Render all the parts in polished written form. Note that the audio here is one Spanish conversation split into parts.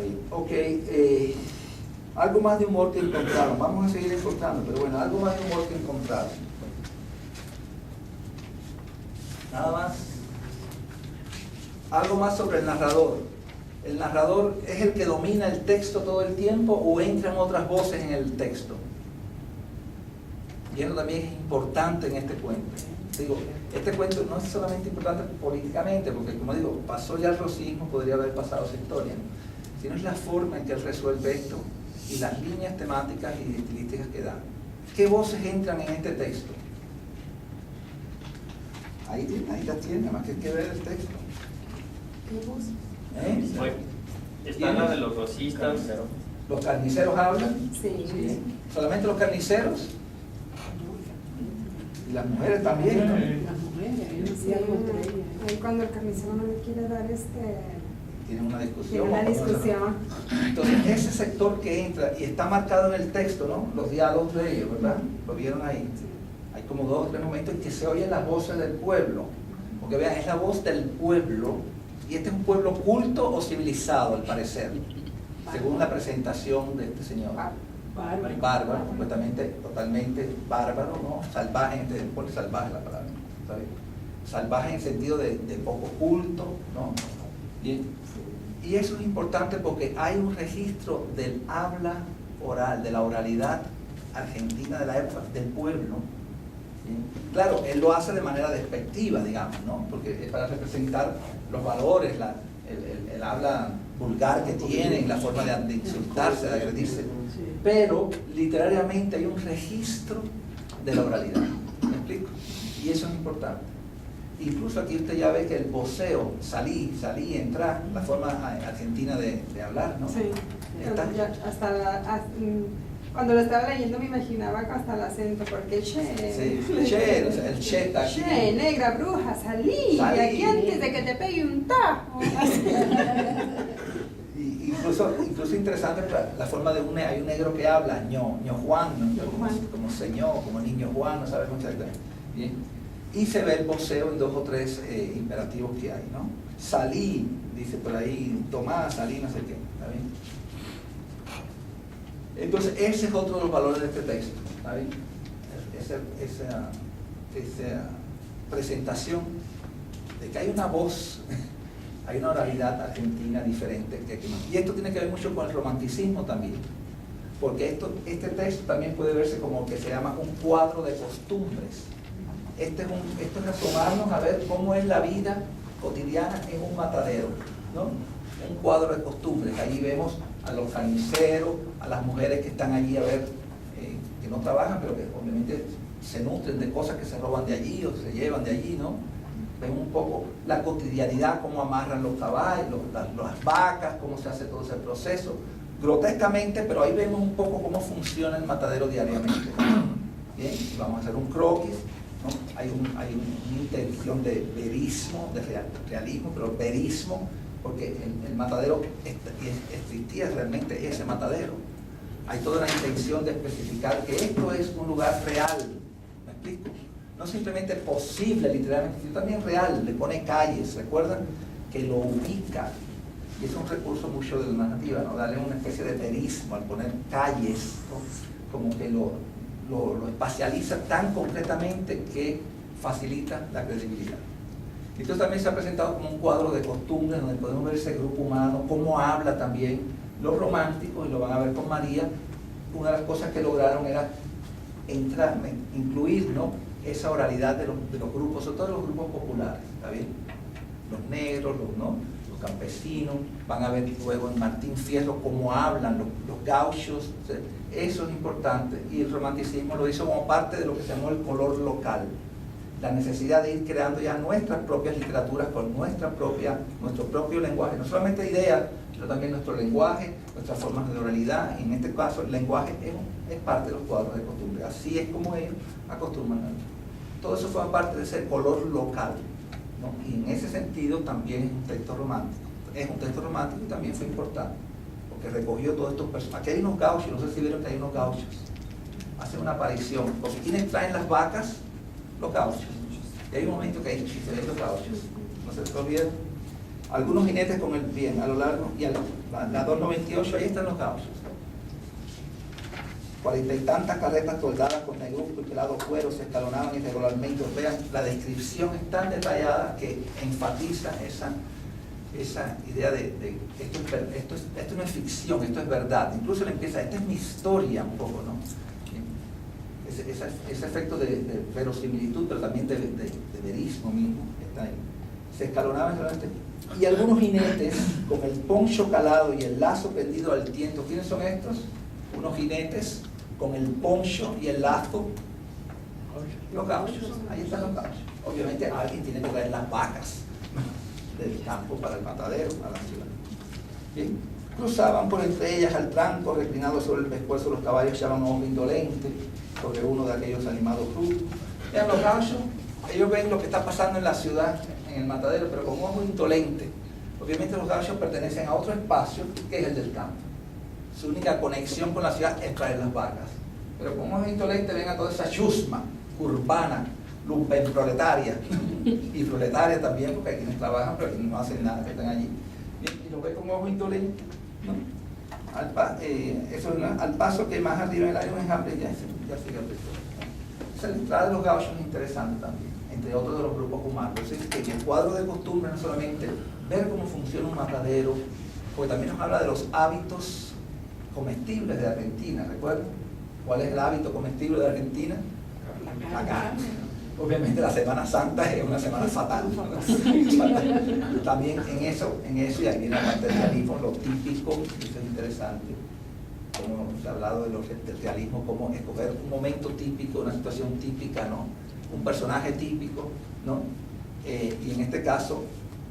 bien. Ok, algo más de humor que encontraron. Vamos a seguir encontrando, pero bueno, algo más de humor que encontraron. Nada más. Algo más sobre el narrador. ¿El narrador es el que domina el texto todo el tiempo o entran otras voces en el texto? Y eso también es importante en este cuento. Digo, este cuento no es solamente importante políticamente, porque como digo, pasó ya el rosismo, podría haber pasado esa historia, sino es la forma en que él resuelve esto y las líneas temáticas y estilísticas que da. ¿Qué voces entran en este texto? Ahí las tiene, nada más que hay que ver el texto. ¿Qué voces? Bueno, está la de los rosistas. ¿Los carniceros hablan? Sí. Sí. ¿Solamente los carniceros? Y las mujeres también, ¿no? Las mujeres, Sí, ahí cuando el carnicero no le quiere dar Tienen una discusión. tiene una discusión. Entonces, ese sector que entra, y está marcado en el texto, ¿no? Los diálogos de ellos, ¿verdad? Lo vieron ahí. Hay como 2 o 3 momentos en que se oyen las voces del pueblo. Porque vean, es la voz del pueblo, y este es un pueblo culto o civilizado, al parecer, según la presentación de este señor. Bárbaro, totalmente bárbaro, ¿no? Salvaje, pone salvaje la palabra, ¿está bien? Salvaje en el sentido de poco culto, ¿no? Bien. Y eso es importante porque hay un registro del habla oral, de la oralidad argentina de la época, del pueblo. Bien. Claro, él lo hace de manera despectiva, digamos, ¿no? Porque es para representar los valores, el habla vulgar que tienen, la forma de insultarse, de agredirse. Pero literariamente hay un registro de la oralidad. ¿Me explico? Y eso es importante. Incluso aquí usted ya ve que el voceo, salí, entrar, la forma argentina de hablar, ¿no? Sí. Está- Cuando lo estaba leyendo me imaginaba hasta el acento, porque Sí, che, o sea, el che está aquí. Che, negra bruja, salí de aquí antes de que te pegue un tajo. Incluso interesante la forma de hay un negro que habla, ño Juan, ¿no? Como señor, como niño Juan, no sabemos exactamente. Bien. Y se ve el voceo en 2 o 3 imperativos que hay, ¿no? Salí, dice por ahí, Tomás, salí, no sé qué, ¿está bien? Entonces, ese es otro de los valores de este texto, ¿está bien? Esa presentación de que hay una voz, hay una oralidad argentina diferente. Y esto tiene que ver mucho con el romanticismo también, porque este texto también puede verse como que se llama un cuadro de costumbres. Esto es asomarnos a ver cómo es la vida cotidiana en un matadero, ¿no? Un cuadro de costumbres. Allí vemos a los carniceros, a las mujeres que están allí a ver, que no trabajan, pero que obviamente se nutren de cosas que se roban de allí o se llevan de allí, ¿no? Vemos un poco la cotidianidad, cómo amarran los caballos, las vacas, cómo se hace todo ese proceso. Grotescamente, pero ahí vemos un poco cómo funciona el matadero diariamente. Bien, vamos a hacer un croquis, ¿no? Hay una intención de verismo, de realismo, pero verismo, porque el matadero existía realmente ese matadero. Hay toda una intención de especificar que esto es un lugar real. ¿Me explico? No simplemente posible literalmente, sino también real. Le pone calles, recuerdan que lo ubica. Y es un recurso mucho de la narrativa, ¿no? Darle una especie de verismo al poner calles, ¿no? Como que lo espacializa tan concretamente que facilita la credibilidad. Entonces también se ha presentado como un cuadro de costumbres donde podemos ver ese grupo humano, cómo habla también los románticos, y lo van a ver con María. Una de las cosas que lograron era incluir, ¿no? Esa oralidad de los grupos, sobre todo los grupos populares, ¿está bien? Los negros, los campesinos, van a ver luego en Martín Fierro cómo hablan los gauchos, o sea, eso es importante, y el romanticismo lo hizo como parte de lo que se llamó el color local, la necesidad de ir creando ya nuestras propias literaturas con nuestro propio lenguaje, no solamente ideas, sino también nuestro lenguaje, nuestras formas de oralidad, y en este caso el lenguaje es parte de los cuadros de costumbre, así es como ellos acostumbran a hablar. Todo eso forma parte de ese color local, ¿no? Y en ese sentido también es un texto romántico y también fue importante, porque recogió todos estos personajes. Aquí hay unos gauchos, no sé si vieron que hay unos gauchos, hacen una aparición, porque ¿quiénes traen las vacas? Los gauchos. Y hay un momento que se ven los gauchos, no se olviden. Algunos jinetes con el bien a lo largo y a la 298, ahí están los gauchos. 40 y tantas carretas soldadas con negruzco y pelado cuero se escalonaban irregularmente. Vean, la descripción es tan detallada que enfatiza esa idea de esto no es ficción, esto es verdad. Incluso le empieza, esta es mi historia un poco, ¿no? Ese efecto de verosimilitud, pero también de verismo mismo está ahí. Se escalonaban realmente. Y algunos jinetes con el poncho calado y el lazo pendido al tiento. ¿Quiénes son estos? Unos jinetes con el poncho y el lazo. Los gauchos. Ahí están los gauchos. Obviamente alguien tiene que traer las vacas del campo para el matadero, a la ciudad. Bien. Cruzaban por entre ellas al tranco, reclinados sobre el pescuezo, los caballos echaban un ojo indolente sobre uno de aquellos animados rudos. Vean, los gauchos, ellos ven lo que está pasando en la ciudad, en el matadero, pero con un ojo indolente. Obviamente los gauchos pertenecen a otro espacio que es el del campo. Su única conexión con la ciudad es traer las vacas. Pero con un ojo indolente ven a toda esa chusma urbana, lumpenproletaria, y proletaria también, porque hay quienes trabajan, pero quienes no hacen nada, que están allí. Y lo ve con ojo indolente, ¿no? Al paso que más arriba en el área de enjambre ya sigue el resto. O sea, la entrada de los gauchos es interesante también, entre otros de los grupos humanos. Es que en el cuadro de costumbre no solamente ver cómo funciona un matadero, porque también nos habla de los hábitos comestibles de Argentina. ¿Recuerdan? ¿Cuál es el hábito comestible de Argentina? La carne. Obviamente la Semana Santa es una semana fatal, ¿no? También en eso, y ahí viene el materialismo, lo típico, eso es interesante, como se ha hablado del realismo, como escoger un momento típico, una situación típica, ¿no? Un personaje típico, ¿no? Y en este caso,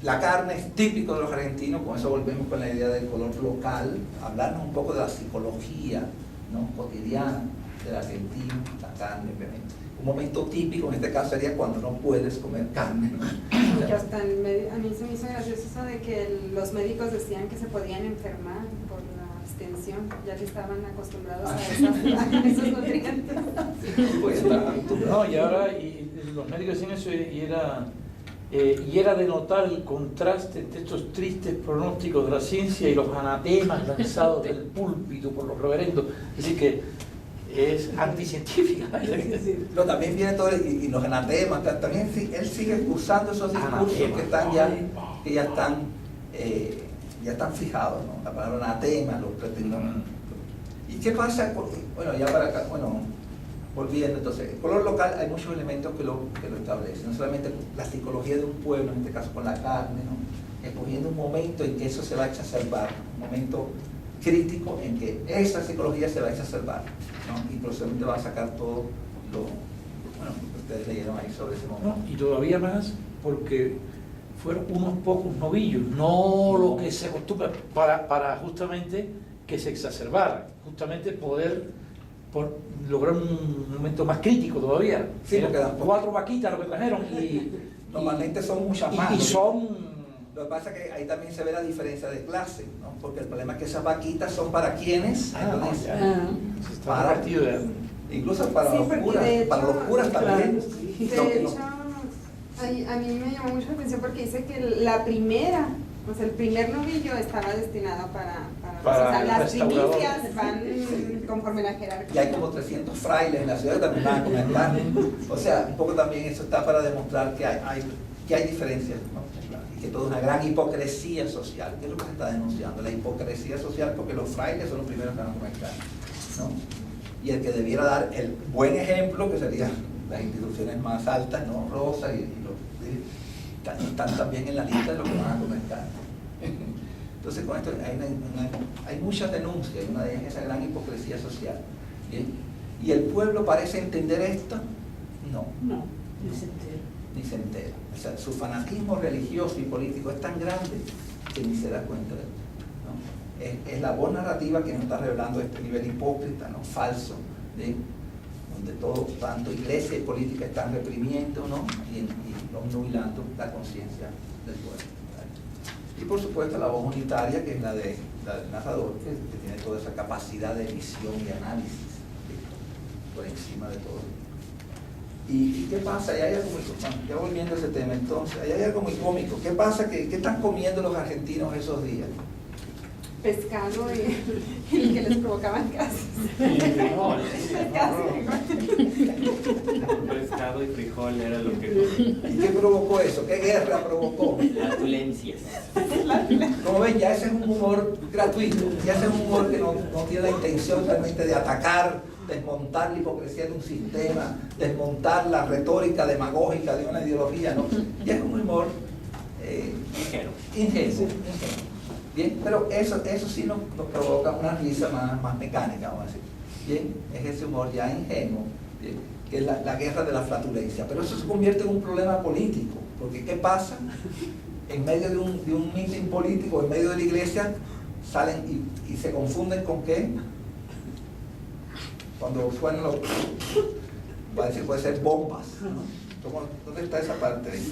la carne es típico de los argentinos, con eso volvemos con la idea del color local, hablarnos un poco de la psicología, ¿no? Cotidiana del argentino, la carne, obviamente. Un momento típico en este caso sería cuando no puedes comer carne, ¿no? Porque hasta a mí se me hizo gracioso eso de que los médicos decían que se podían enfermar por la abstención, ya que estaban acostumbrados a esos nutrientes. Pues, no, y ahora los médicos decían eso y era de notar el contraste entre estos tristes pronósticos de la ciencia y los anatemas lanzados del púlpito por los reverendos. Es decir, que es anticientífica. No, también viene todo, y los anatemas, también él sigue usando esos discursos que ya están fijados, ¿no? La palabra anatema, los pretendidos. ¿Y qué pasa? Bueno, ya para acá, volviendo entonces, el color local hay muchos elementos que lo establecen, no solamente la psicología de un pueblo, en este caso con la carne, ¿no? Escogiendo un momento en que eso se va a exacerbar, un momento crítico en que esa psicología se va a exacerbar, ¿no? Y posiblemente va a sacar todo lo que ustedes leyeron ahí sobre ese momento. No, y todavía más porque fueron unos pocos novillos, no lo que se acostumbra, para justamente que se exacerbara, justamente poder lograr un momento más crítico todavía. Sí, porque 4 vaquitas lo que trajeron y normalmente son muchas más. Y son... Lo que pasa es que ahí también se ve la diferencia de clase, ¿no? Porque el problema es que esas vaquitas son para quienes, incluso para los curas también. De hecho, a mí me llamó mucho la atención porque dice que la primera, o sea, el primer novillo estaba destinado para o sea, las primicias van conforme la jerarquía. Y hay como 300 frailes en la ciudad que también van a comer carne. O sea, un poco también eso está para demostrar que hay diferencias, ¿no? Que toda una gran hipocresía social, que es lo que se está denunciando, la hipocresía social, porque los frailes son los primeros que van a comer carne, ¿no? Y el que debiera dar el buen ejemplo, que serían las instituciones más altas, ¿no? Rosa están también en la lista de los que van a comer carne. Entonces con esto hay muchas denuncias, y una de ellas es esa gran hipocresía social. ¿Bien? ¿Y el pueblo parece entender esto? No. No, ni se entera. Ni se entera. O sea, su fanatismo religioso y político es tan grande que ni se da cuenta de esto, ¿no? Es la voz narrativa que nos está revelando este nivel hipócrita, ¿no? Falso, ¿sí? Donde todo, tanto iglesia y política están reprimiendo, ¿no? y obnubilando la conciencia del pueblo, ¿vale? Y por supuesto la voz unitaria, que es la del narrador, que tiene toda esa capacidad de visión y análisis, ¿sí? Por encima de todo. ¿Y qué pasa? Ahí hay algo muy, bueno, ya volviendo a ese tema, entonces, ahí hay algo muy cómico. ¿Qué pasa? ¿Qué están comiendo los argentinos esos días? Pescado y el que les provocaban gases. Pescado y frijol era lo que ¿Y qué provocó eso? ¿Qué guerra provocó? flatulencias. Como ven, ya ese es un humor gratuito, ya ese es un humor que no tiene la intención realmente de atacar, desmontar la hipocresía de un sistema, desmontar la retórica demagógica de una ideología, ¿no? Ya es un humor ingenuo. Bien, pero eso sí nos provoca una risa más mecánica, vamos a decir. Bien, es ese humor ya ingenuo, bien, que es la guerra de la flatulencia. Pero eso se convierte en un problema político, porque ¿qué pasa? En medio de un meeting político, en medio de la iglesia, salen y se confunden con ¿qué? Cuando suenan los... va a decir, puede ser bombas, ¿no? ¿Dónde está esa parte ahí?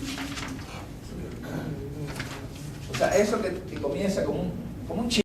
O sea, eso que comienza como un chiste.